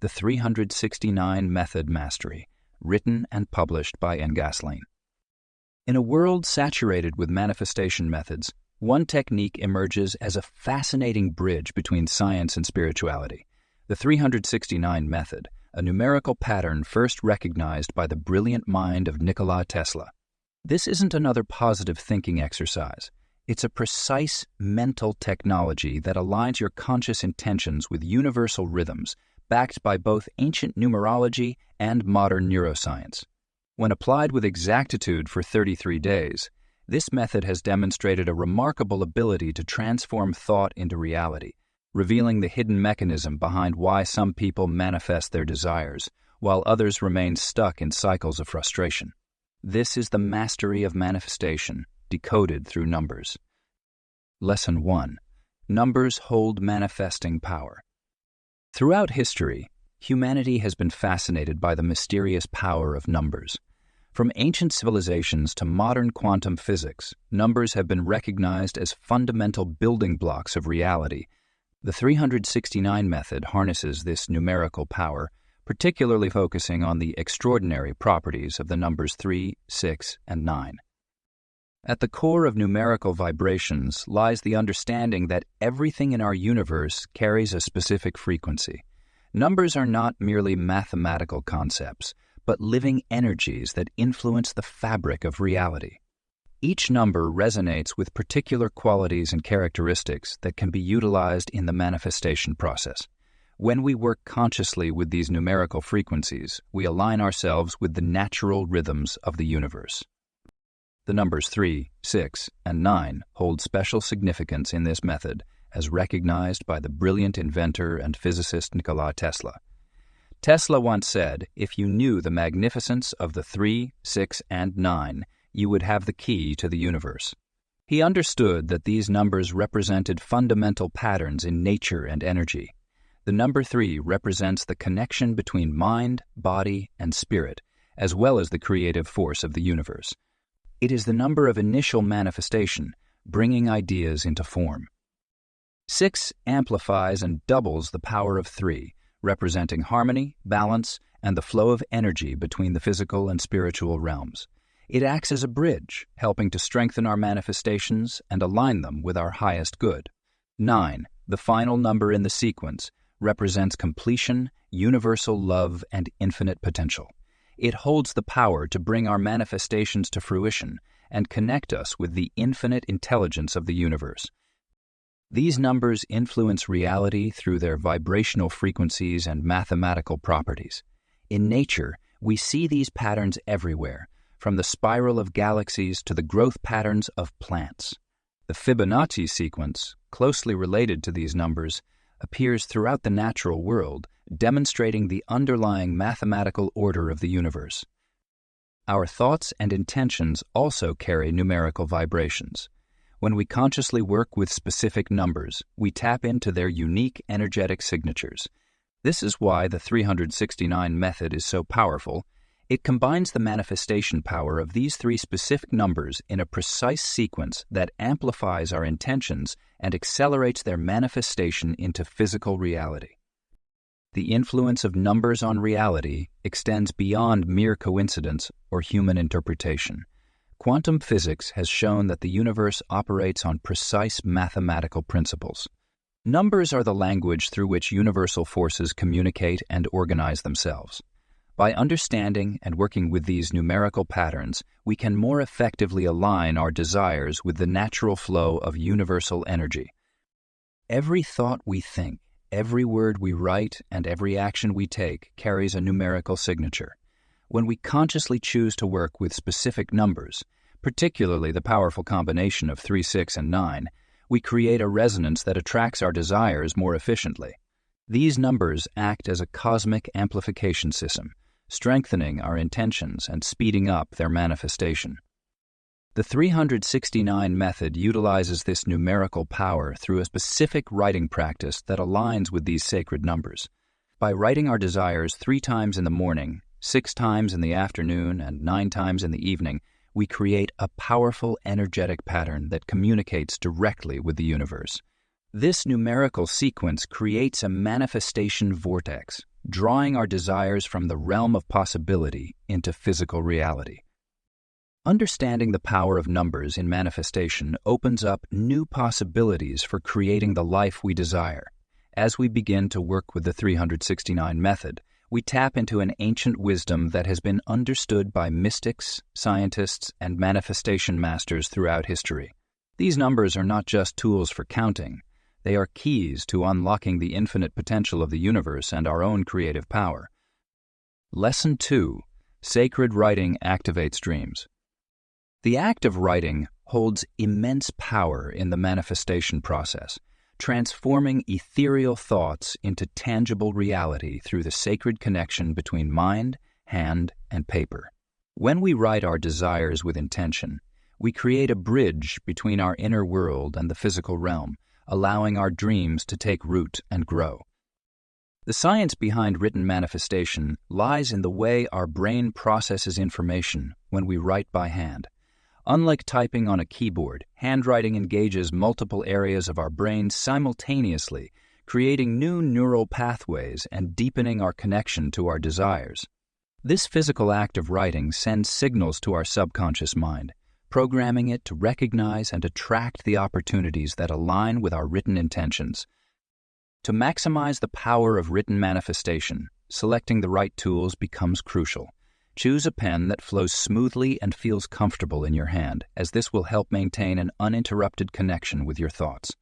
The 369 Method Mastery, written and published by Ngasline. In a world saturated with manifestation methods, one technique emerges as a fascinating bridge between science and spirituality. The 369 Method, a numerical pattern first recognized by the brilliant mind of Nikola Tesla. This isn't another positive thinking exercise. It's a precise mental technology that aligns your conscious intentions with universal rhythms, backed by both ancient numerology and modern neuroscience. When applied with exactitude for 33 days, this method has demonstrated a remarkable ability to transform thought into reality, revealing the hidden mechanism behind why some people manifest their desires, while others remain stuck in cycles of frustration. This is the mastery of manifestation, decoded through numbers. Lesson 1. Numbers hold manifesting power. Throughout history, humanity has been fascinated by the mysterious power of numbers. From ancient civilizations to modern quantum physics, numbers have been recognized as fundamental building blocks of reality. The 369 method harnesses this numerical power, particularly focusing on the extraordinary properties of the numbers 3, 6, and 9. At the core of numerical vibrations lies the understanding that everything in our universe carries a specific frequency. Numbers are not merely mathematical concepts, but living energies that influence the fabric of reality. Each number resonates with particular qualities and characteristics that can be utilized in the manifestation process. When we work consciously with these numerical frequencies, we align ourselves with the natural rhythms of the universe. The numbers 3, 6, and 9 hold special significance in this method, as recognized by the brilliant inventor and physicist Nikola Tesla. Tesla once said, "If you knew the magnificence of the 3, 6, and 9, you would have the key to the universe." He understood that these numbers represented fundamental patterns in nature and energy. The number 3 represents the connection between mind, body, and spirit, as well as the creative force of the universe. It is the number of initial manifestation, bringing ideas into form. 6 amplifies and doubles the power of 3, representing harmony, balance, and the flow of energy between the physical and spiritual realms. It acts as a bridge, helping to strengthen our manifestations and align them with our highest good. 9, the final number in the sequence, represents completion, universal love, and infinite potential. It holds the power to bring our manifestations to fruition and connect us with the infinite intelligence of the universe. These numbers influence reality through their vibrational frequencies and mathematical properties. In nature, we see these patterns everywhere, from the spiral of galaxies to the growth patterns of plants. The Fibonacci sequence, closely related to these numbers, appears throughout the natural world, demonstrating the underlying mathematical order of the universe. Our thoughts and intentions also carry numerical vibrations. When we consciously work with specific numbers, we tap into their unique energetic signatures. This is why the 369 method is so powerful. It combines the manifestation power of these 3 specific numbers in a precise sequence that amplifies our intentions and accelerates their manifestation into physical reality. The influence of numbers on reality extends beyond mere coincidence or human interpretation. Quantum physics has shown that the universe operates on precise mathematical principles. Numbers are the language through which universal forces communicate and organize themselves. By understanding and working with these numerical patterns, we can more effectively align our desires with the natural flow of universal energy. Every thought we think, every word we write, and every action we take carries a numerical signature. When we consciously choose to work with specific numbers, particularly the powerful combination of 3, 6, and 9, we create a resonance that attracts our desires more efficiently. These numbers act as a cosmic amplification system, strengthening our intentions and speeding up their manifestation. The 369 method utilizes this numerical power through a specific writing practice that aligns with these sacred numbers. By writing our desires 3 times in the morning, 6 times in the afternoon, and 9 times in the evening, we create a powerful energetic pattern that communicates directly with the universe. This numerical sequence creates a manifestation vortex, drawing our desires from the realm of possibility into physical reality. Understanding the power of numbers in manifestation opens up new possibilities for creating the life we desire. As we begin to work with the 369 method, we tap into an ancient wisdom that has been understood by mystics, scientists, and manifestation masters throughout history. These numbers are not just tools for counting. They are keys to unlocking the infinite potential of the universe and our own creative power. Lesson 2. Sacred writing activates dreams. The act of writing holds immense power in the manifestation process, transforming ethereal thoughts into tangible reality through the sacred connection between mind, hand, and paper. When we write our desires with intention, we create a bridge between our inner world and the physical realm, allowing our dreams to take root and grow. The science behind written manifestation lies in the way our brain processes information when we write by hand. Unlike typing on a keyboard, handwriting engages multiple areas of our brain simultaneously, creating new neural pathways and deepening our connection to our desires. This physical act of writing sends signals to our subconscious mind, programming it to recognize and attract the opportunities that align with our written intentions. To maximize the power of written manifestation, selecting the right tools becomes crucial. Choose a pen that flows smoothly and feels comfortable in your hand, as this will help maintain an uninterrupted connection with your thoughts.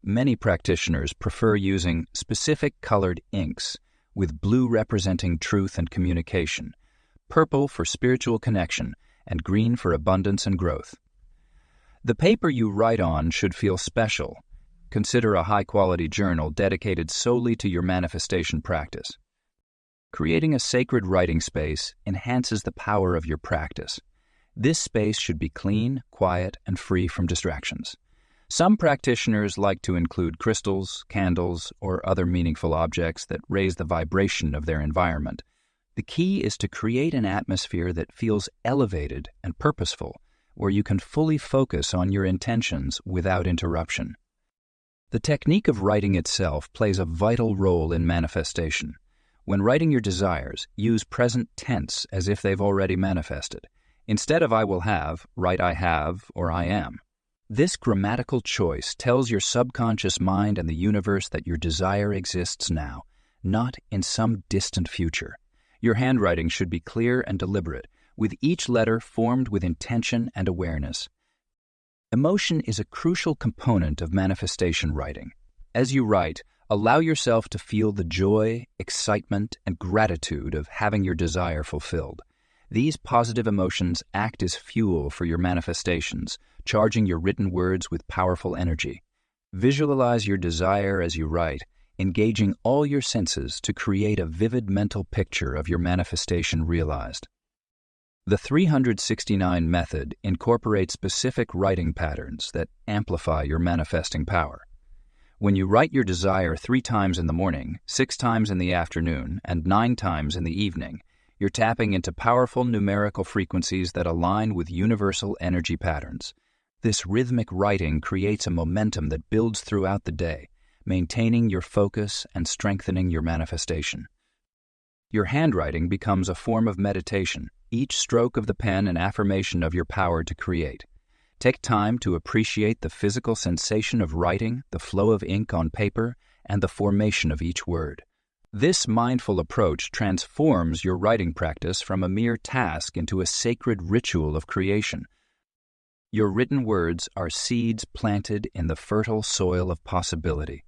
Many practitioners prefer using specific colored inks, with blue representing truth and communication, purple for spiritual connection, and green for abundance and growth. The paper you write on should feel special. Consider a high-quality journal dedicated solely to your manifestation practice. Creating a sacred writing space enhances the power of your practice. This space should be clean, quiet, and free from distractions. Some practitioners like to include crystals, candles, or other meaningful objects that raise the vibration of their environment. The key is to create an atmosphere that feels elevated and purposeful, where you can fully focus on your intentions without interruption. The technique of writing itself plays a vital role in manifestation. When writing your desires, use present tense as if they've already manifested. Instead of I will have, write I have or I am. This grammatical choice tells your subconscious mind and the universe that your desire exists now, not in some distant future. Your handwriting should be clear and deliberate, with each letter formed with intention and awareness. Emotion is a crucial component of manifestation writing. As you write, allow yourself to feel the joy, excitement, and gratitude of having your desire fulfilled. These positive emotions act as fuel for your manifestations, charging your written words with powerful energy. Visualize your desire as you write, engaging all your senses to create a vivid mental picture of your manifestation realized. The 369 method incorporates specific writing patterns that amplify your manifesting power. When you write your desire 3 times in the morning, 6 times in the afternoon, and 9 times in the evening, you're tapping into powerful numerical frequencies that align with universal energy patterns. This rhythmic writing creates a momentum that builds throughout the day, maintaining your focus and strengthening your manifestation. Your handwriting becomes a form of meditation, each stroke of the pen an affirmation of your power to create. Take time to appreciate the physical sensation of writing, the flow of ink on paper, and the formation of each word. This mindful approach transforms your writing practice from a mere task into a sacred ritual of creation. Your written words are seeds planted in the fertile soil of possibility.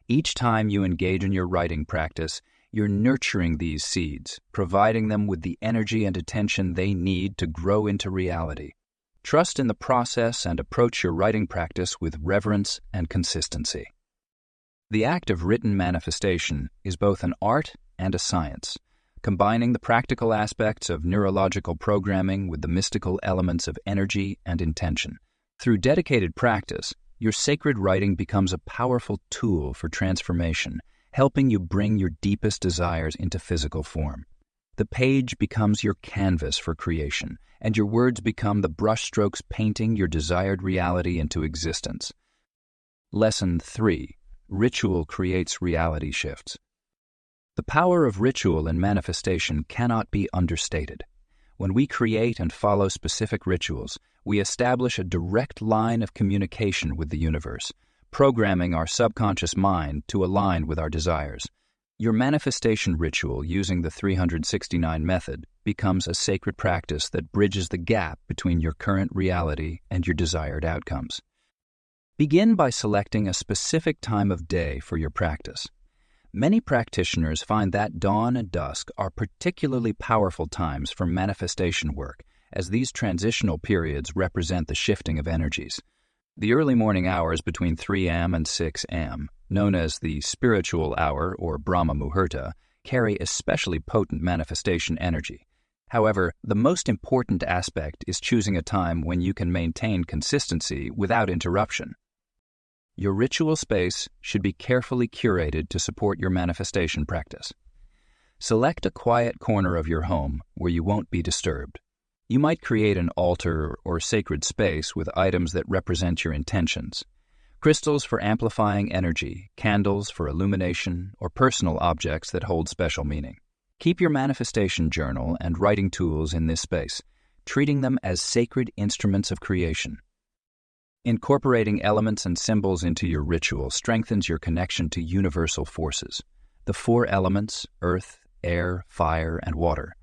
Each time you engage in your writing practice, you're nurturing these seeds, providing them with the energy and attention they need to grow into reality. Trust in the process and approach your writing practice with reverence and consistency. The act of written manifestation is both an art and a science, combining the practical aspects of neurological programming with the mystical elements of energy and intention. Through dedicated practice, your sacred writing becomes a powerful tool for transformation, helping you bring your deepest desires into physical form. The page becomes your canvas for creation, and your words become the brushstrokes painting your desired reality into existence. Lesson 3. Ritual creates reality shifts. The power of ritual in manifestation cannot be understated. When we create and follow specific rituals, we establish a direct line of communication with the universe, programming our subconscious mind to align with our desires. Your manifestation ritual using the 369 method becomes a sacred practice that bridges the gap between your current reality and your desired outcomes. Begin by selecting a specific time of day for your practice. Many practitioners find that dawn and dusk are particularly powerful times for manifestation work, as these transitional periods represent the shifting of energies. The early morning hours between 3 a.m. and 6 a.m., known as the spiritual hour or Brahma Muhurta, carry especially potent manifestation energy. However, the most important aspect is choosing a time when you can maintain consistency without interruption. Your ritual space should be carefully curated to support your manifestation practice. Select a quiet corner of your home where you won't be disturbed. You might create an altar or sacred space with items that represent your intentions. Crystals for amplifying energy, candles for illumination, or personal objects that hold special meaning. Keep your manifestation journal and writing tools in this space, treating them as sacred instruments of creation. Incorporating elements and symbols into your ritual strengthens your connection to universal forces. The 4 elements, earth, air, fire, and water,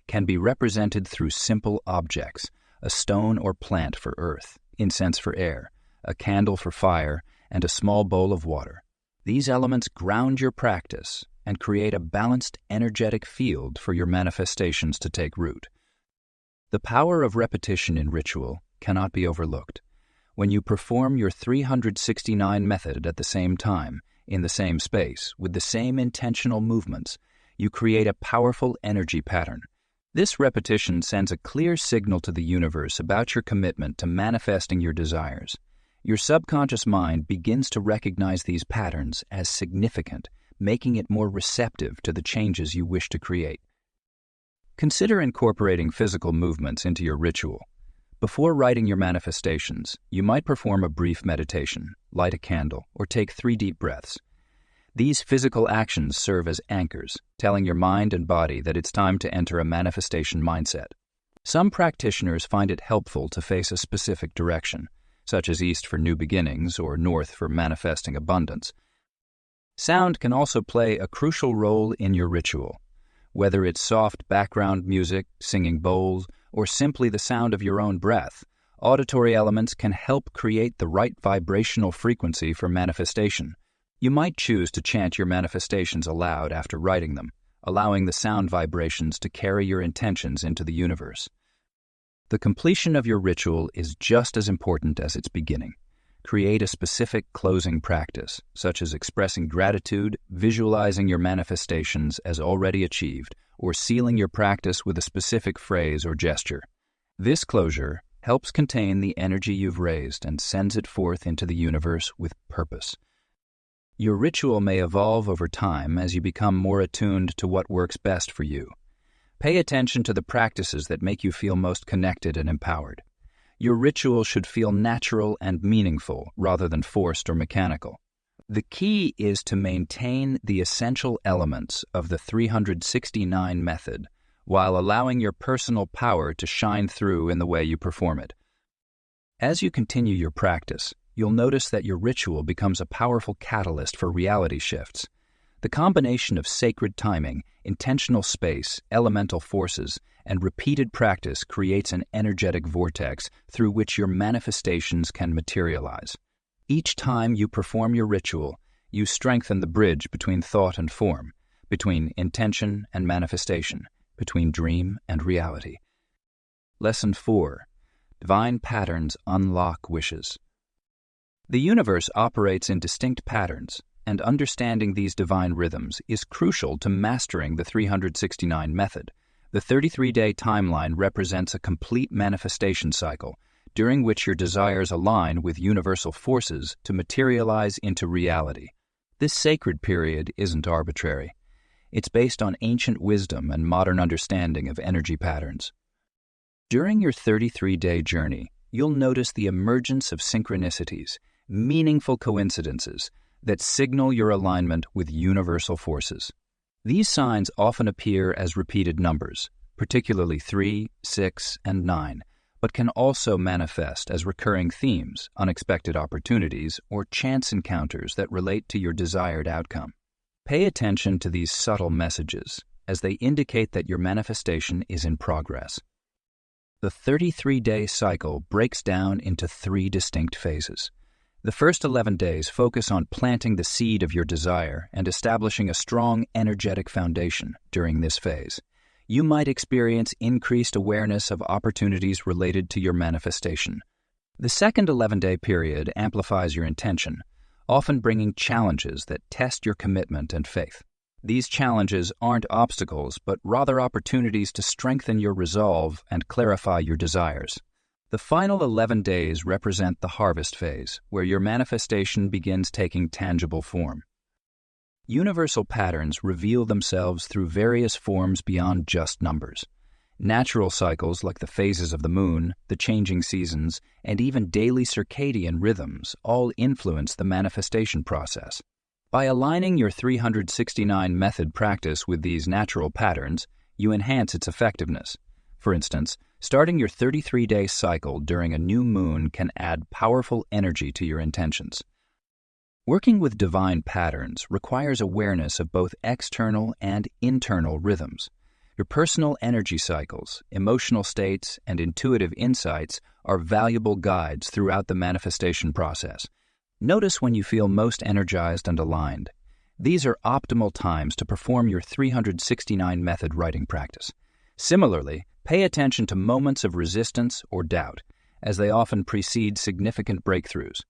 can be represented through simple objects: a stone or plant for earth, incense for air, a candle for fire, and a small bowl of water. These elements ground your practice and create a balanced energetic field for your manifestations to take root. The power of repetition in ritual cannot be overlooked. When you perform your 369 method at the same time, in the same space, with the same intentional movements, you create a powerful energy pattern. This repetition sends a clear signal to the universe about your commitment to manifesting your desires. Your subconscious mind begins to recognize these patterns as significant, making it more receptive to the changes you wish to create. Consider incorporating physical movements into your ritual. Before writing your manifestations, you might perform a brief meditation, light a candle, or take 3 deep breaths. These physical actions serve as anchors, telling your mind and body that it's time to enter a manifestation mindset. Some practitioners find it helpful to face a specific direction, such as east for new beginnings or north for manifesting abundance. Sound can also play a crucial role in your ritual. Whether it's soft background music, singing bowls, or simply the sound of your own breath, auditory elements can help create the right vibrational frequency for manifestation. You might choose to chant your manifestations aloud after writing them, allowing the sound vibrations to carry your intentions into the universe. The completion of your ritual is just as important as its beginning. Create a specific closing practice, such as expressing gratitude, visualizing your manifestations as already achieved, or sealing your practice with a specific phrase or gesture. This closure helps contain the energy you've raised and sends it forth into the universe with purpose. Your ritual may evolve over time as you become more attuned to what works best for you. Pay attention to the practices that make you feel most connected and empowered. Your ritual should feel natural and meaningful rather than forced or mechanical. The key is to maintain the essential elements of the 369 method while allowing your personal power to shine through in the way you perform it. As you continue your practice, you'll notice that your ritual becomes a powerful catalyst for reality shifts. The combination of sacred timing, intentional space, elemental forces, and repeated practice creates an energetic vortex through which your manifestations can materialize. Each time you perform your ritual, you strengthen the bridge between thought and form, between intention and manifestation, between dream and reality. Lesson 4. Divine patterns unlock wishes. The universe operates in distinct patterns, and understanding these divine rhythms is crucial to mastering the 369 method. The 33-day timeline represents a complete manifestation cycle, during which your desires align with universal forces to materialize into reality. This sacred period isn't arbitrary. It's based on ancient wisdom and modern understanding of energy patterns. During your 33-day journey, you'll notice the emergence of synchronicities, meaningful coincidences, that signal your alignment with universal forces. These signs often appear as repeated numbers, particularly 3, 6, and 9, but can also manifest as recurring themes, unexpected opportunities, or chance encounters that relate to your desired outcome. Pay attention to these subtle messages, as they indicate that your manifestation is in progress. The 33-day cycle breaks down into 3 distinct phases. The first 11 days focus on planting the seed of your desire and establishing a strong, energetic foundation during this phase. You might experience increased awareness of opportunities related to your manifestation. The second 11-day period amplifies your intention, often bringing challenges that test your commitment and faith. These challenges aren't obstacles, but rather opportunities to strengthen your resolve and clarify your desires. The final 11 days represent the harvest phase, where your manifestation begins taking tangible form. Universal patterns reveal themselves through various forms beyond just numbers. Natural cycles like the phases of the moon, the changing seasons, and even daily circadian rhythms all influence the manifestation process. By aligning your 369 method practice with these natural patterns, you enhance its effectiveness. For instance, starting your 33-day cycle during a new moon can add powerful energy to your intentions. Working with divine patterns requires awareness of both external and internal rhythms. Your personal energy cycles, emotional states, and intuitive insights are valuable guides throughout the manifestation process. Notice when you feel most energized and aligned. These are optimal times to perform your 369 method writing practice. Similarly, pay attention to moments of resistance or doubt, as they often precede significant breakthroughs.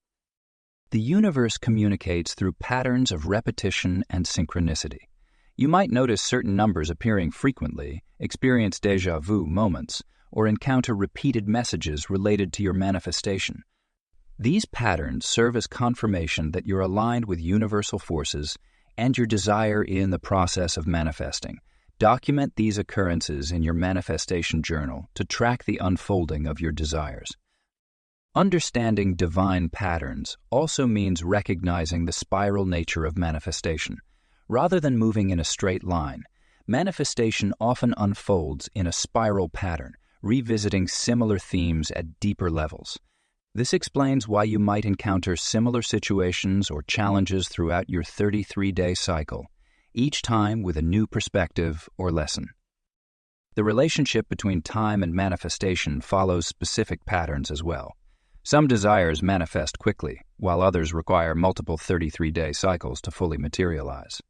The universe communicates through patterns of repetition and synchronicity. You might notice certain numbers appearing frequently, experience déjà vu moments, or encounter repeated messages related to your manifestation. These patterns serve as confirmation that you're aligned with universal forces and your desire in the process of manifesting. Document these occurrences in your manifestation journal to track the unfolding of your desires. Understanding divine patterns also means recognizing the spiral nature of manifestation. Rather than moving in a straight line, manifestation often unfolds in a spiral pattern, revisiting similar themes at deeper levels. This explains why you might encounter similar situations or challenges throughout your 33-day cycle, each time with a new perspective or lesson. The relationship between time and manifestation follows specific patterns as well. Some desires manifest quickly, while others require multiple 33-day cycles to fully materialize.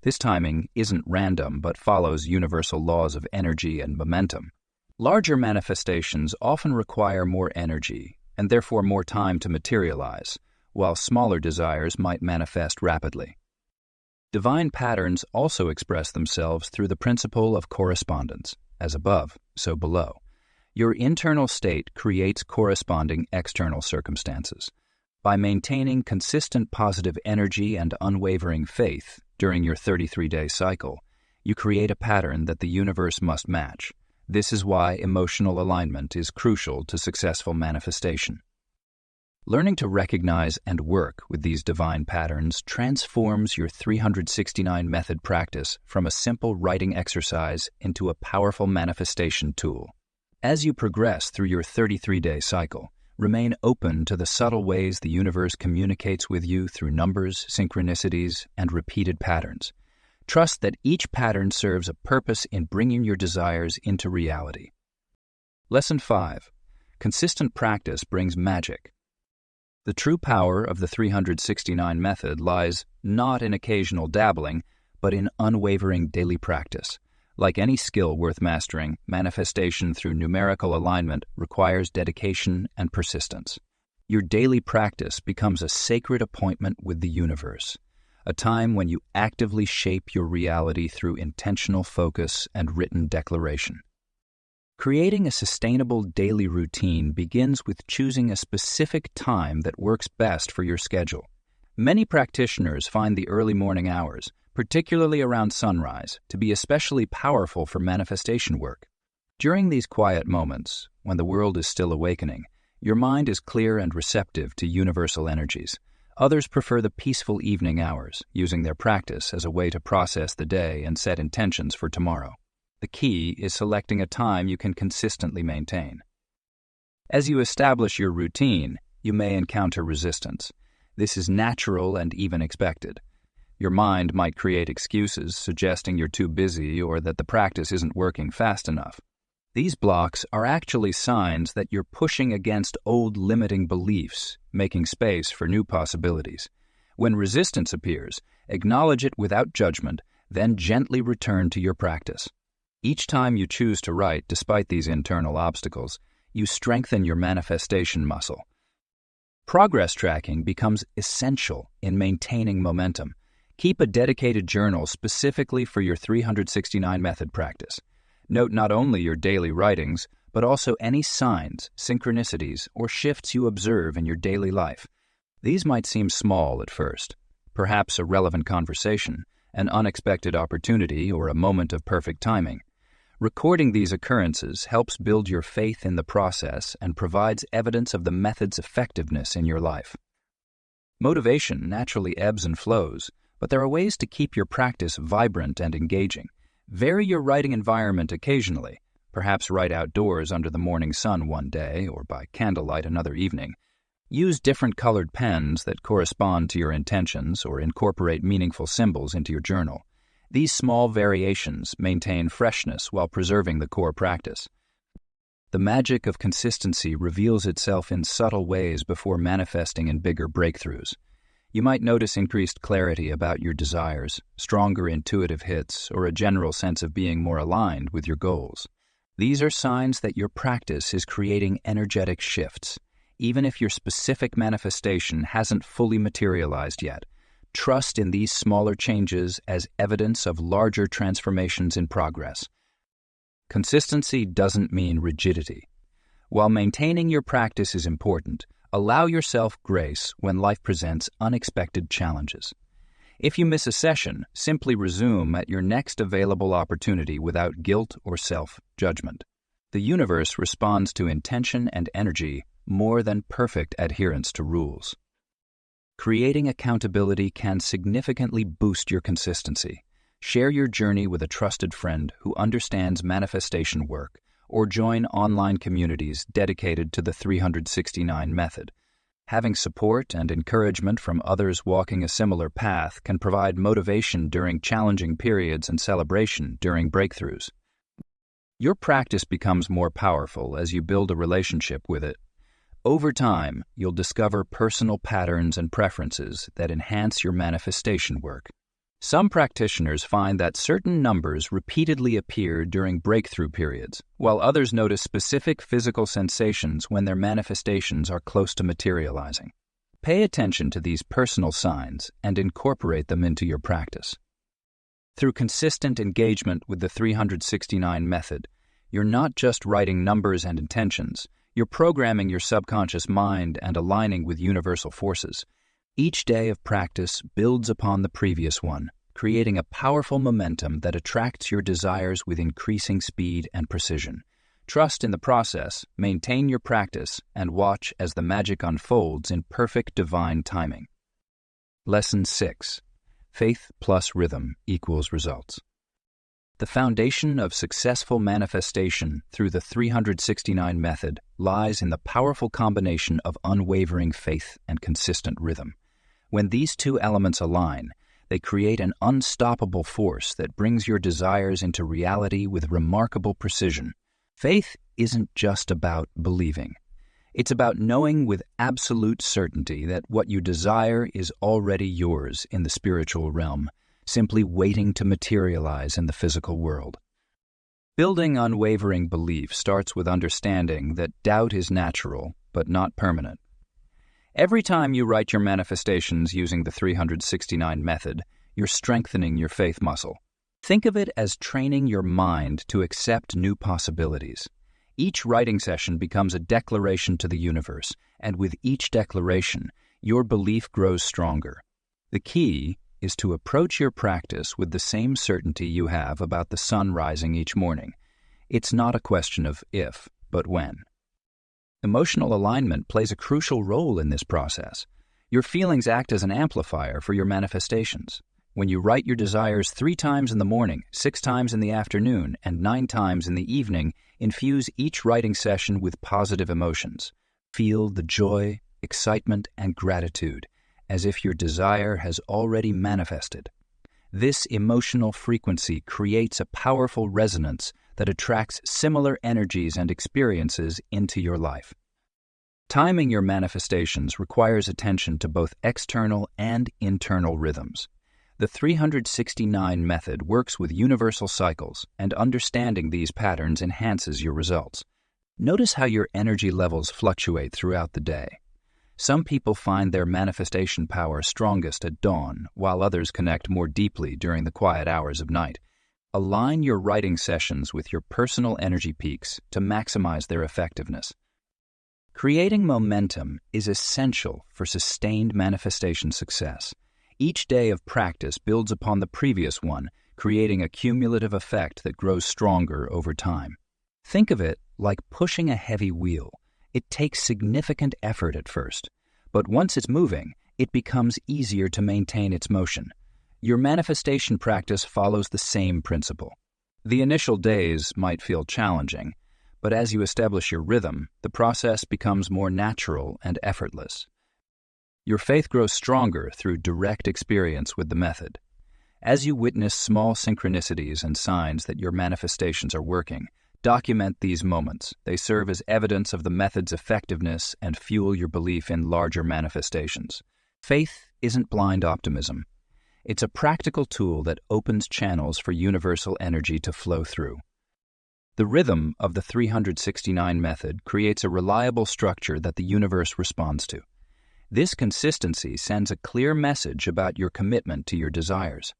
This timing isn't random but follows universal laws of energy and momentum. Larger manifestations often require more energy and therefore more time to materialize, while smaller desires might manifest rapidly. Divine patterns also express themselves through the principle of correspondence, as above, so below. Your internal state creates corresponding external circumstances. By maintaining consistent positive energy and unwavering faith during your 33-day cycle, you create a pattern that the universe must match. This is why emotional alignment is crucial to successful manifestation. Learning to recognize and work with these divine patterns transforms your 369 method practice from a simple writing exercise into a powerful manifestation tool. As you progress through your 33-day cycle, remain open to the subtle ways the universe communicates with you through numbers, synchronicities, and repeated patterns. Trust that each pattern serves a purpose in bringing your desires into reality. Lesson 5. Consistent practice brings magic. The true power of the 369 method lies not in occasional dabbling, but in unwavering daily practice. Like any skill worth mastering, manifestation through numerical alignment requires dedication and persistence. Your daily practice becomes a sacred appointment with the universe, a time when you actively shape your reality through intentional focus and written declaration. Creating a sustainable daily routine begins with choosing a specific time that works best for your schedule. Many practitioners find the early morning hours, particularly around sunrise, to be especially powerful for manifestation work. During these quiet moments, when the world is still awakening, your mind is clear and receptive to universal energies. Others prefer the peaceful evening hours, using their practice as a way to process the day and set intentions for tomorrow. The key is selecting a time you can consistently maintain. As you establish your routine, you may encounter resistance. This is natural and even expected. Your mind might create excuses suggesting you're too busy or that the practice isn't working fast enough. These blocks are actually signs that you're pushing against old limiting beliefs, making space for new possibilities. When resistance appears, acknowledge it without judgment, then gently return to your practice. Each time you choose to write despite these internal obstacles, you strengthen your manifestation muscle. Progress tracking becomes essential in maintaining momentum. Keep a dedicated journal specifically for your 369 method practice. Note not only your daily writings, but also any signs, synchronicities, or shifts you observe in your daily life. These might seem small at first, perhaps a relevant conversation, an unexpected opportunity, or a moment of perfect timing. Recording these occurrences helps build your faith in the process and provides evidence of the method's effectiveness in your life. Motivation naturally ebbs and flows, but there are ways to keep your practice vibrant and engaging. Vary your writing environment occasionally, perhaps write outdoors under the morning sun one day or by candlelight another evening. Use different colored pens that correspond to your intentions or incorporate meaningful symbols into your journal. These small variations maintain freshness while preserving the core practice. The magic of consistency reveals itself in subtle ways before manifesting in bigger breakthroughs. You might notice increased clarity about your desires, stronger intuitive hits, or a general sense of being more aligned with your goals. These are signs that your practice is creating energetic shifts. Even if your specific manifestation hasn't fully materialized yet, trust in these smaller changes as evidence of larger transformations in progress. Consistency doesn't mean rigidity. While maintaining your practice is important, allow yourself grace when life presents unexpected challenges. If you miss a session, simply resume at your next available opportunity without guilt or self-judgment. The universe responds to intention and energy more than perfect adherence to rules. Creating accountability can significantly boost your consistency. Share your journey with a trusted friend who understands manifestation work, or join online communities dedicated to the 369 method. Having support and encouragement from others walking a similar path can provide motivation during challenging periods and celebration during breakthroughs. Your practice becomes more powerful as you build a relationship with it. Over time, you'll discover personal patterns and preferences that enhance your manifestation work. Some practitioners find that certain numbers repeatedly appear during breakthrough periods, while others notice specific physical sensations when their manifestations are close to materializing. Pay attention to these personal signs and incorporate them into your practice. Through consistent engagement with the 369 method, you're not just writing numbers and intentions, you're programming your subconscious mind and aligning with universal forces. Each day of practice builds upon the previous one, creating a powerful momentum that attracts your desires with increasing speed and precision. Trust in the process, maintain your practice, and watch as the magic unfolds in perfect divine timing. Lesson 6. Faith plus rhythm equals results. The foundation of successful manifestation through the 369 method lies in the powerful combination of unwavering faith and consistent rhythm. When these two elements align, they create an unstoppable force that brings your desires into reality with remarkable precision. Faith isn't just about believing. It's about knowing with absolute certainty that what you desire is already yours in the spiritual realm, simply waiting to materialize in the physical world. Building unwavering belief starts with understanding that doubt is natural, but not permanent. Every time you write your manifestations using the 369 method, you're strengthening your faith muscle. Think of it as training your mind to accept new possibilities. Each writing session becomes a declaration to the universe, and with each declaration, your belief grows stronger. The key is to approach your practice with the same certainty you have about the sun rising each morning. It's not a question of if, but when. Emotional alignment plays a crucial role in this process. Your feelings act as an amplifier for your manifestations. When you write your desires 3 times in the morning, 6 times in the afternoon, and 9 times in the evening, infuse each writing session with positive emotions. Feel the joy, excitement, and gratitude, as if your desire has already manifested. This emotional frequency creates a powerful resonance that attracts similar energies and experiences into your life. Timing your manifestations requires attention to both external and internal rhythms. The 369 method works with universal cycles, and understanding these patterns enhances your results. Notice how your energy levels fluctuate throughout the day. Some people find their manifestation power strongest at dawn, while others connect more deeply during the quiet hours of night. Align your writing sessions with your personal energy peaks to maximize their effectiveness. Creating momentum is essential for sustained manifestation success. Each day of practice builds upon the previous one, creating a cumulative effect that grows stronger over time. Think of it like pushing a heavy wheel. It takes significant effort at first, but once it's moving, it becomes easier to maintain its motion. Your manifestation practice follows the same principle. The initial days might feel challenging, but as you establish your rhythm, the process becomes more natural and effortless. Your faith grows stronger through direct experience with the method. As you witness small synchronicities and signs that your manifestations are working, document these moments. They serve as evidence of the method's effectiveness and fuel your belief in larger manifestations. Faith isn't blind optimism. It's a practical tool that opens channels for universal energy to flow through. The rhythm of the 369 method creates a reliable structure that the universe responds to. This consistency sends a clear message about your commitment to your desires.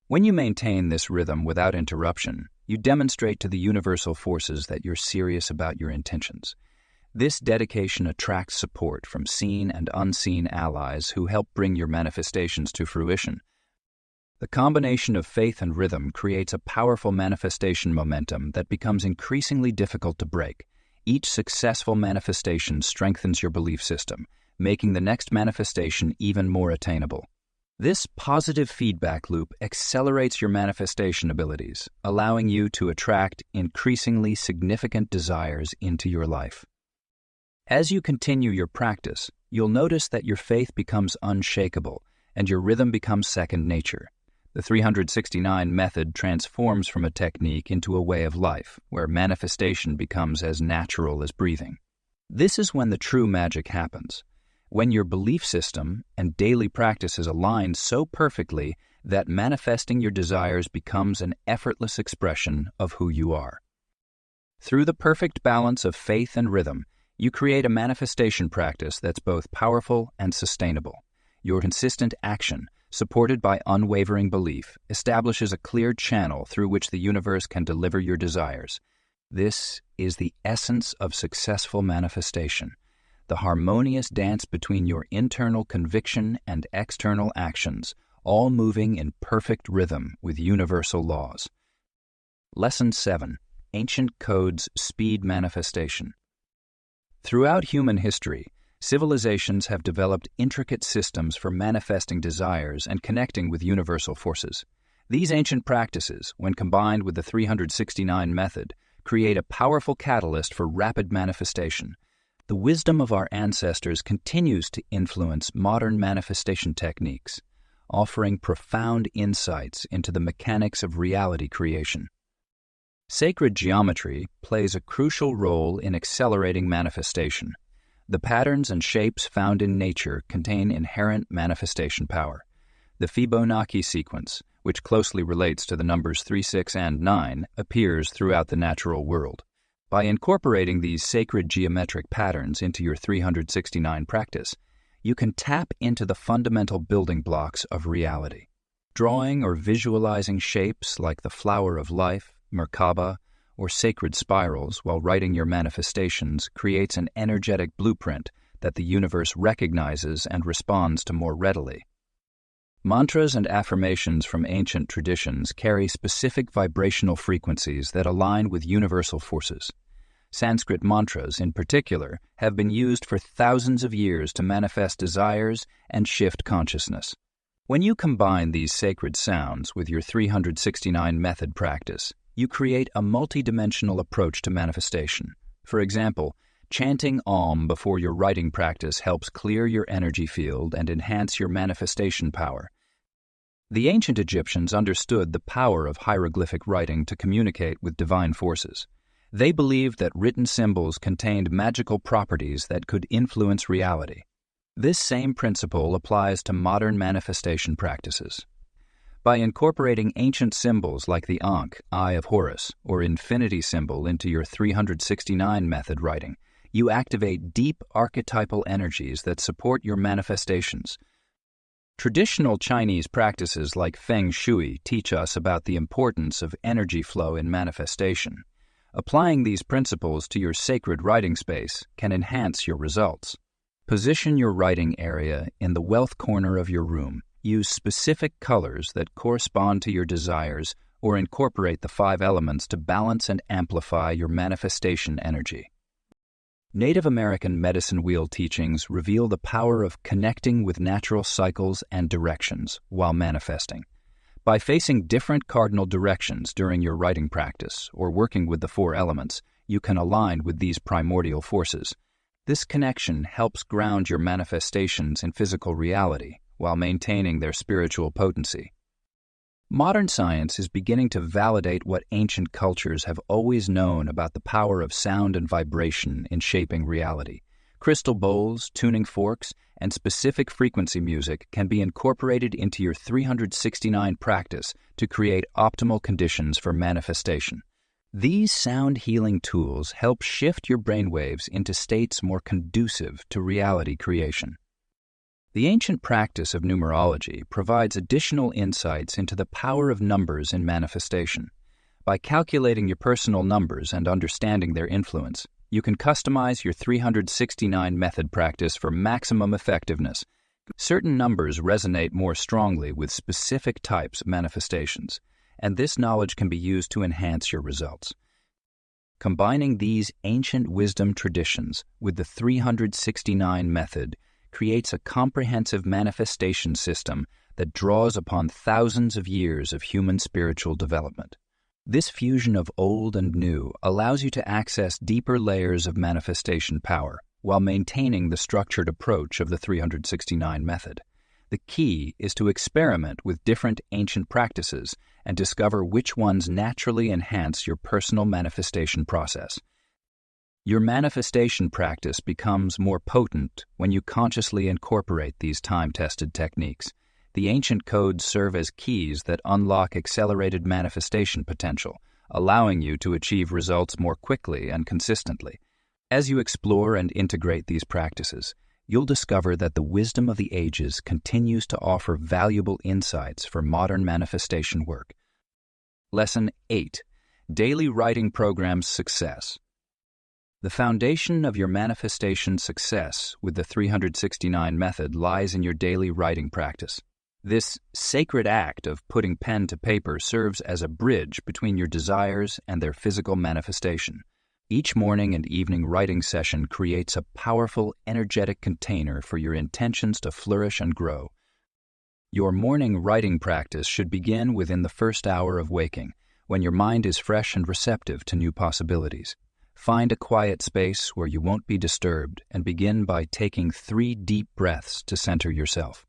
When you maintain this rhythm without interruption, you demonstrate to the universal forces that you're serious about your intentions. This dedication attracts support from seen and unseen allies who help bring your manifestations to fruition. The combination of faith and rhythm creates a powerful manifestation momentum that becomes increasingly difficult to break. Each successful manifestation strengthens your belief system, making the next manifestation even more attainable. This positive feedback loop accelerates your manifestation abilities, allowing you to attract increasingly significant desires into your life. As you continue your practice, you'll notice that your faith becomes unshakable and your rhythm becomes second nature. The 369 method transforms from a technique into a way of life, where manifestation becomes as natural as breathing. This is when the true magic happens, when your belief system and daily practices align so perfectly that manifesting your desires becomes an effortless expression of who you are. Through the perfect balance of faith and rhythm, you create a manifestation practice that's both powerful and sustainable. Your consistent action, supported by unwavering belief, establishes a clear channel through which the universe can deliver your desires. This is the essence of successful manifestation, the harmonious dance between your internal conviction and external actions, all moving in perfect rhythm with universal laws. Lesson 7. Ancient Codes Speed Manifestation. Throughout human history, civilizations have developed intricate systems for manifesting desires and connecting with universal forces. These ancient practices, when combined with the 369 method, create a powerful catalyst for rapid manifestation. The wisdom of our ancestors continues to influence modern manifestation techniques, offering profound insights into the mechanics of reality creation. Sacred geometry plays a crucial role in accelerating manifestation. The patterns and shapes found in nature contain inherent manifestation power. The Fibonacci sequence, which closely relates to the numbers 3, 6, and 9, appears throughout the natural world. By incorporating these sacred geometric patterns into your 369 practice, you can tap into the fundamental building blocks of reality. Drawing or visualizing shapes like the flower of life, Merkaba, or sacred spirals while writing your manifestations creates an energetic blueprint that the universe recognizes and responds to more readily. Mantras and affirmations from ancient traditions carry specific vibrational frequencies that align with universal forces. Sanskrit mantras, in particular, have been used for thousands of years to manifest desires and shift consciousness. When you combine these sacred sounds with your 369 method practice, you create a multidimensional approach to manifestation. For example, chanting Om before your writing practice helps clear your energy field and enhance your manifestation power. The ancient Egyptians understood the power of hieroglyphic writing to communicate with divine forces. They believed that written symbols contained magical properties that could influence reality. This same principle applies to modern manifestation practices. By incorporating ancient symbols like the Ankh, Eye of Horus, or infinity symbol into your 369 method writing, you activate deep archetypal energies that support your manifestations. Traditional Chinese practices like Feng Shui teach us about the importance of energy flow in manifestation. Applying these principles to your sacred writing space can enhance your results. Position your writing area in the wealth corner of your room. Use specific colors that correspond to your desires or incorporate the 5 elements to balance and amplify your manifestation energy. Native American medicine wheel teachings reveal the power of connecting with natural cycles and directions while manifesting. By facing different cardinal directions during your writing practice or working with the 4 elements, you can align with these primordial forces. This connection helps ground your manifestations in physical reality while maintaining their spiritual potency. Modern science is beginning to validate what ancient cultures have always known about the power of sound and vibration in shaping reality. Crystal bowls, tuning forks, and specific frequency music can be incorporated into your 369 practice to create optimal conditions for manifestation. These sound healing tools help shift your brainwaves into states more conducive to reality creation. The ancient practice of numerology provides additional insights into the power of numbers in manifestation. By calculating your personal numbers and understanding their influence, you can customize your 369 method practice for maximum effectiveness. Certain numbers resonate more strongly with specific types of manifestations, and this knowledge can be used to enhance your results. Combining these ancient wisdom traditions with the 369 method creates a comprehensive manifestation system that draws upon thousands of years of human spiritual development. This fusion of old and new allows you to access deeper layers of manifestation power while maintaining the structured approach of the 369 method. The key is to experiment with different ancient practices and discover which ones naturally enhance your personal manifestation process. Your manifestation practice becomes more potent when you consciously incorporate these time-tested techniques. The ancient codes serve as keys that unlock accelerated manifestation potential, allowing you to achieve results more quickly and consistently. As you explore and integrate these practices, you'll discover that the wisdom of the ages continues to offer valuable insights for modern manifestation work. Lesson 8. Daily Writing Program's Success. The foundation of your manifestation success with the 369 method lies in your daily writing practice. This sacred act of putting pen to paper serves as a bridge between your desires and their physical manifestation. Each morning and evening writing session creates a powerful, energetic container for your intentions to flourish and grow. Your morning writing practice should begin within the first hour of waking, when your mind is fresh and receptive to new possibilities. Find a quiet space where you won't be disturbed and begin by taking 3 deep breaths to center yourself.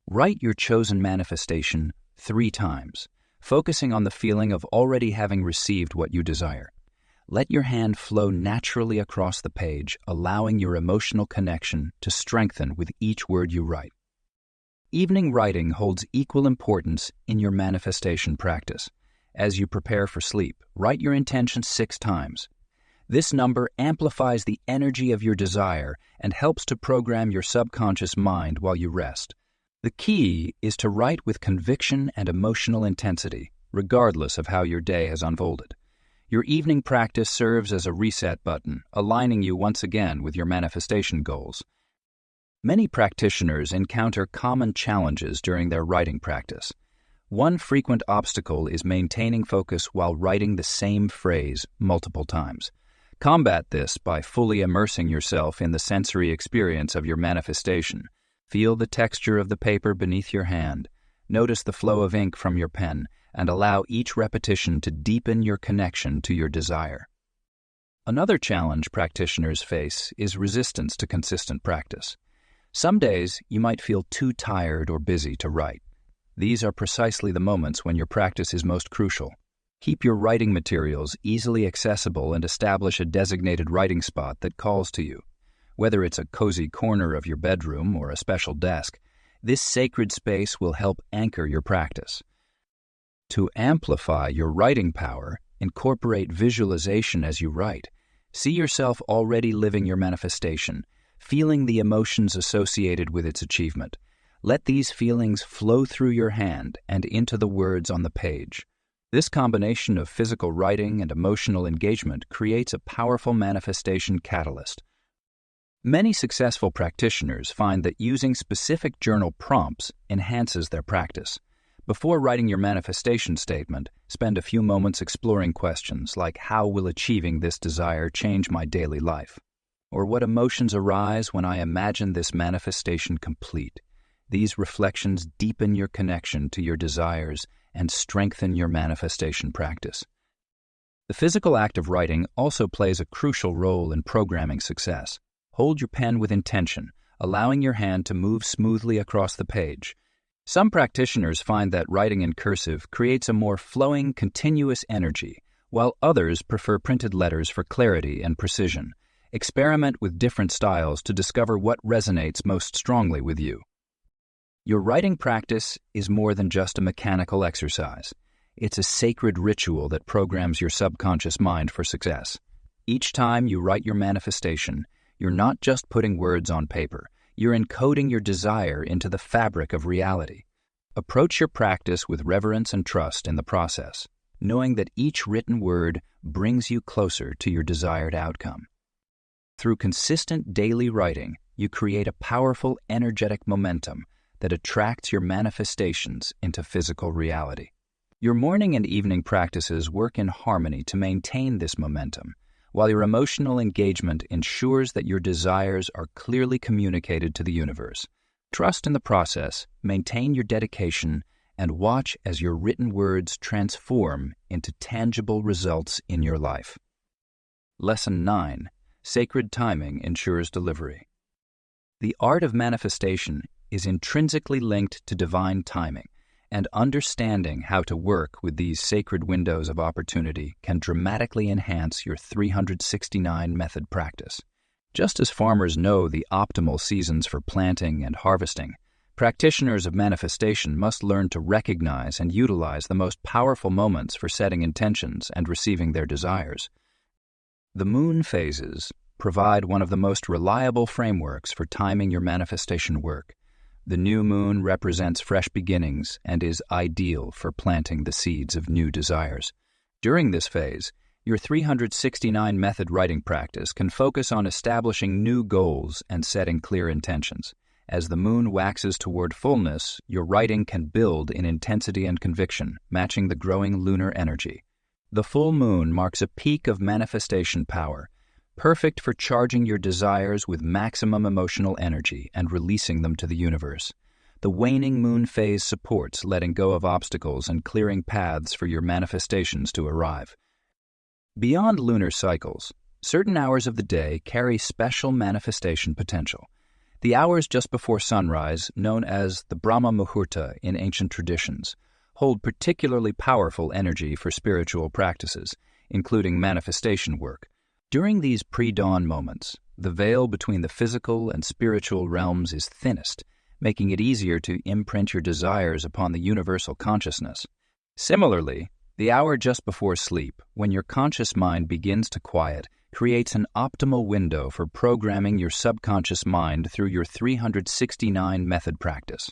Write your chosen manifestation 3 times, focusing on the feeling of already having received what you desire. Let your hand flow naturally across the page, allowing your emotional connection to strengthen with each word you write. Evening writing holds equal importance in your manifestation practice. As you prepare for sleep, write your intention 6 times. This number amplifies the energy of your desire and helps to program your subconscious mind while you rest. The key is to write with conviction and emotional intensity, regardless of how your day has unfolded. Your evening practice serves as a reset button, aligning you once again with your manifestation goals. Many practitioners encounter common challenges during their writing practice. One frequent obstacle is maintaining focus while writing the same phrase multiple times. Combat this by fully immersing yourself in the sensory experience of your manifestation. Feel the texture of the paper beneath your hand. Notice the flow of ink from your pen, and allow each repetition to deepen your connection to your desire. Another challenge practitioners face is resistance to consistent practice. Some days you might feel too tired or busy to write. These are precisely the moments when your practice is most crucial. Keep your writing materials easily accessible and establish a designated writing spot that calls to you. Whether it's a cozy corner of your bedroom or a special desk, this sacred space will help anchor your practice. To amplify your writing power, incorporate visualization as you write. See yourself already living your manifestation, feeling the emotions associated with its achievement. Let these feelings flow through your hand and into the words on the page. This combination of physical writing and emotional engagement creates a powerful manifestation catalyst. Many successful practitioners find that using specific journal prompts enhances their practice. Before writing your manifestation statement, spend a few moments exploring questions like, how will achieving this desire change my daily life? Or what emotions arise when I imagine this manifestation complete? These reflections deepen your connection to your desires and strengthen your manifestation practice. The physical act of writing also plays a crucial role in programming success. Hold your pen with intention, allowing your hand to move smoothly across the page. Some practitioners find that writing in cursive creates a more flowing, continuous energy, while others prefer printed letters for clarity and precision. Experiment with different styles to discover what resonates most strongly with you. Your writing practice is more than just a mechanical exercise. It's a sacred ritual that programs your subconscious mind for success. Each time you write your manifestation, you're not just putting words on paper. You're encoding your desire into the fabric of reality. Approach your practice with reverence and trust in the process, knowing that each written word brings you closer to your desired outcome. Through consistent daily writing, you create a powerful, energetic momentum that attracts your manifestations into physical reality. Your morning and evening practices work in harmony to maintain this momentum, while your emotional engagement ensures that your desires are clearly communicated to the universe. Trust in the process, maintain your dedication, and watch as your written words transform into tangible results in your life. Lesson 9. Sacred timing ensures delivery. The art of manifestation is intrinsically linked to divine timing, and understanding how to work with these sacred windows of opportunity can dramatically enhance your 369 method practice. Just as farmers know the optimal seasons for planting and harvesting, practitioners of manifestation must learn to recognize and utilize the most powerful moments for setting intentions and receiving their desires. The moon phases provide one of the most reliable frameworks for timing your manifestation work. The new moon represents fresh beginnings and is ideal for planting the seeds of new desires. During this phase, your 369 method writing practice can focus on establishing new goals and setting clear intentions. As the moon waxes toward fullness, your writing can build in intensity and conviction, matching the growing lunar energy. The full moon marks a peak of manifestation power, perfect for charging your desires with maximum emotional energy and releasing them to the universe. The waning moon phase supports letting go of obstacles and clearing paths for your manifestations to arrive. Beyond lunar cycles, certain hours of the day carry special manifestation potential. The hours just before sunrise, known as the Brahma Muhurta in ancient traditions, hold particularly powerful energy for spiritual practices, including manifestation work. During these pre-dawn moments, the veil between the physical and spiritual realms is thinnest, making it easier to imprint your desires upon the universal consciousness. Similarly, the hour just before sleep, when your conscious mind begins to quiet, creates an optimal window for programming your subconscious mind through your 369 method practice.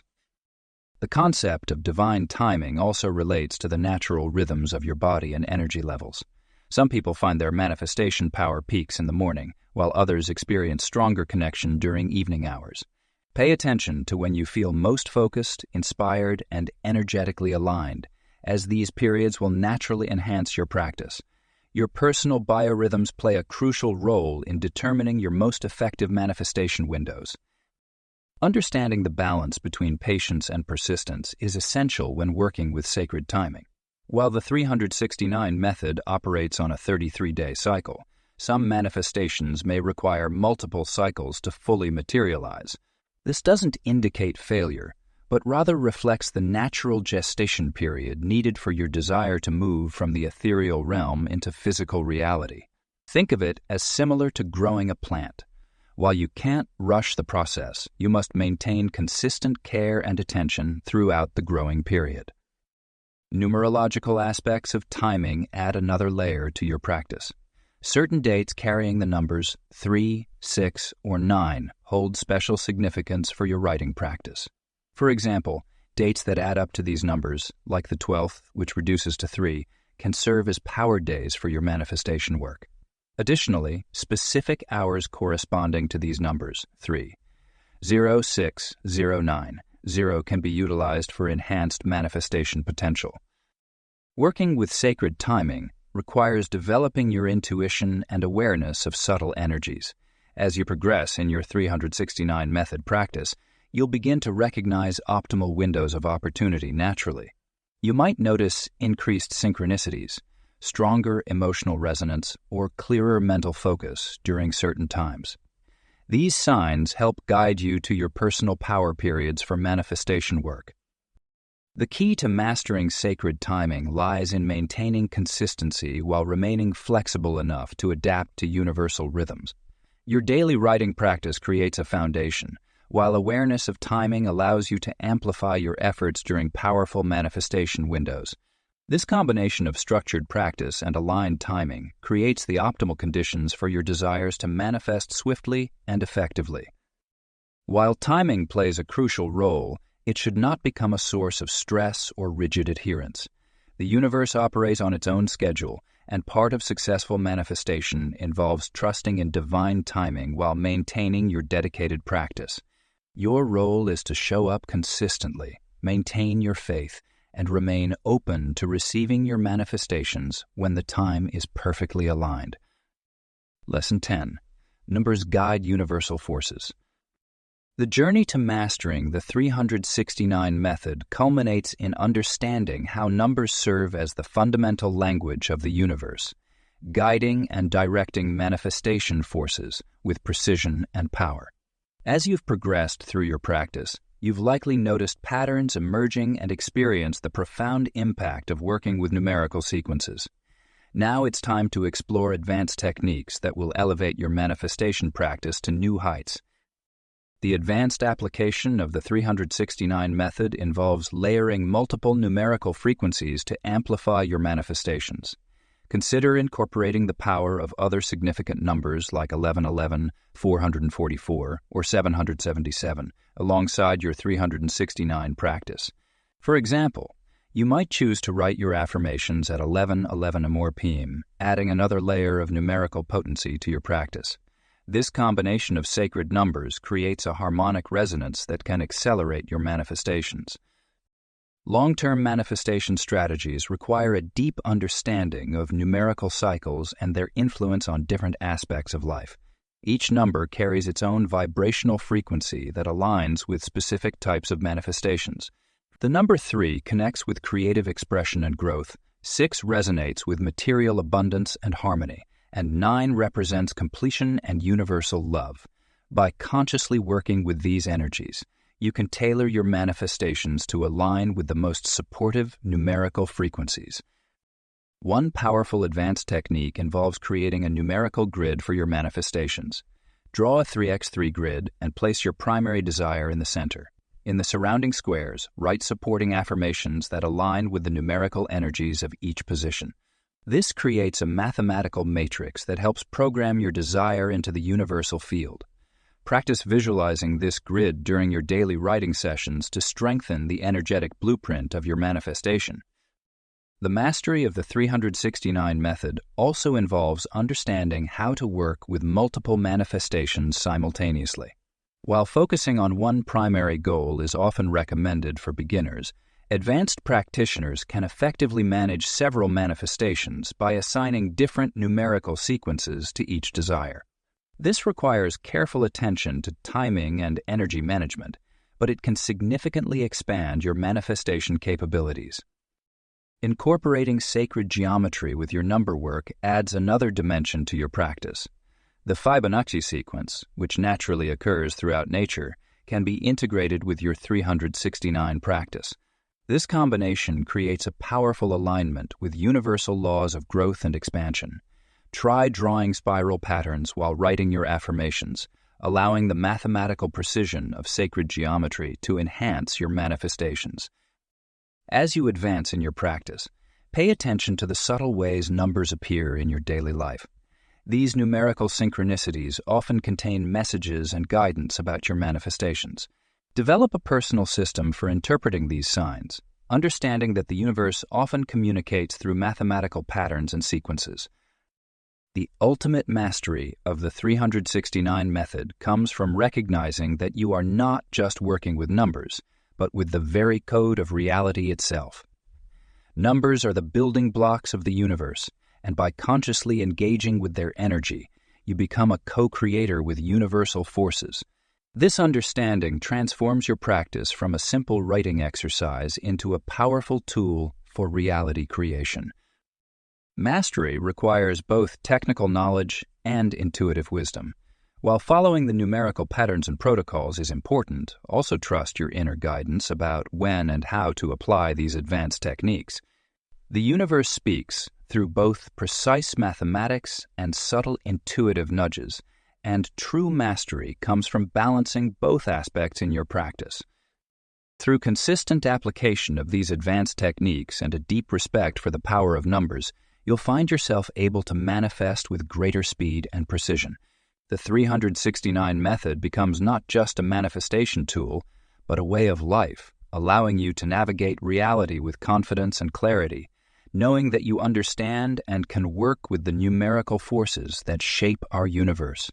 The concept of divine timing also relates to the natural rhythms of your body and energy levels. Some people find their manifestation power peaks in the morning, while others experience stronger connection during evening hours. Pay attention to when you feel most focused, inspired, and energetically aligned, as these periods will naturally enhance your practice. Your personal biorhythms play a crucial role in determining your most effective manifestation windows. Understanding the balance between patience and persistence is essential when working with sacred timing. While the 369 method operates on a 33-day cycle, some manifestations may require multiple cycles to fully materialize. This doesn't indicate failure, but rather reflects the natural gestation period needed for your desire to move from the ethereal realm into physical reality. Think of it as similar to growing a plant. While you can't rush the process, you must maintain consistent care and attention throughout the growing period. Numerological aspects of timing add another layer to your practice. Certain dates carrying the numbers 3, 6, or 9 hold special significance for your writing practice. For example, dates that add up to these numbers, like the 12th, which reduces to 3, can serve as power days for your manifestation work. Additionally, specific hours corresponding to these numbers, 3, 0, 6, 0, 9, 0 can be utilized for enhanced manifestation potential. Working with sacred timing requires developing your intuition and awareness of subtle energies. As you progress in your 369 method practice, you'll begin to recognize optimal windows of opportunity naturally. You might notice increased synchronicities, stronger emotional resonance, or clearer mental focus during certain times. These signs help guide you to your personal power periods for manifestation work. The key to mastering sacred timing lies in maintaining consistency while remaining flexible enough to adapt to universal rhythms. Your daily writing practice creates a foundation, while awareness of timing allows you to amplify your efforts during powerful manifestation windows. This combination of structured practice and aligned timing creates the optimal conditions for your desires to manifest swiftly and effectively. While timing plays a crucial role, it should not become a source of stress or rigid adherence. The universe operates on its own schedule, and part of successful manifestation involves trusting in divine timing while maintaining your dedicated practice. Your role is to show up consistently, maintain your faith, and remain open to receiving your manifestations when the time is perfectly aligned. Lesson 10. Numbers guide universal forces. The journey to mastering the 369 method culminates in understanding how numbers serve as the fundamental language of the universe, guiding and directing manifestation forces with precision and power. As you've progressed through your practice, you've likely noticed patterns emerging and experienced the profound impact of working with numerical sequences. Now it's time to explore advanced techniques that will elevate your manifestation practice to new heights. The advanced application of the 369 method involves layering multiple numerical frequencies to amplify your manifestations. Consider incorporating the power of other significant numbers like 1111, 444, or 777 alongside your 369 practice. For example, you might choose to write your affirmations at 11:11 Amor PM, adding another layer of numerical potency to your practice. This combination of sacred numbers creates a harmonic resonance that can accelerate your manifestations. Long-term manifestation strategies require a deep understanding of numerical cycles and their influence on different aspects of life. Each number carries its own vibrational frequency that aligns with specific types of manifestations. The number 3 connects with creative expression and growth, 6 resonates with material abundance and harmony, and 9 represents completion and universal love. By consciously working with these energies, you can tailor your manifestations to align with the most supportive numerical frequencies. One powerful advanced technique involves creating a numerical grid for your manifestations. Draw a 3x3 grid and place your primary desire in the center. In the surrounding squares, write supporting affirmations that align with the numerical energies of each position. This creates a mathematical matrix that helps program your desire into the universal field. Practice visualizing this grid during your daily writing sessions to strengthen the energetic blueprint of your manifestation. The mastery of the 369 method also involves understanding how to work with multiple manifestations simultaneously. While focusing on one primary goal is often recommended for beginners, Advanced practitioners can effectively manage several manifestations by assigning different numerical sequences to each desire. This requires careful attention to timing and energy management, but it can significantly expand your manifestation capabilities. Incorporating sacred geometry with your number work adds another dimension to your practice. The Fibonacci sequence, which naturally occurs throughout nature, can be integrated with your 369 practice. This combination creates a powerful alignment with universal laws of growth and expansion. Try drawing spiral patterns while writing your affirmations, allowing the mathematical precision of sacred geometry to enhance your manifestations. As you advance in your practice, pay attention to the subtle ways numbers appear in your daily life. These numerical synchronicities often contain messages and guidance about your manifestations. Develop a personal system for interpreting these signs, understanding that the universe often communicates through mathematical patterns and sequences. The ultimate mastery of the 369 method comes from recognizing that you are not just working with numbers, but with the very code of reality itself. Numbers are the building blocks of the universe, and by consciously engaging with their energy, you become a co-creator with universal forces. This understanding transforms your practice from a simple writing exercise into a powerful tool for reality creation. Mastery requires both technical knowledge and intuitive wisdom. While following the numerical patterns and protocols is important, also trust your inner guidance about when and how to apply these advanced techniques. The universe speaks through both precise mathematics and subtle intuitive nudges, and true mastery comes from balancing both aspects in your practice. Through consistent application of these advanced techniques and a deep respect for the power of numbers, you'll find yourself able to manifest with greater speed and precision. The 369 method becomes not just a manifestation tool, but a way of life, allowing you to navigate reality with confidence and clarity, knowing that you understand and can work with the numerical forces that shape our universe.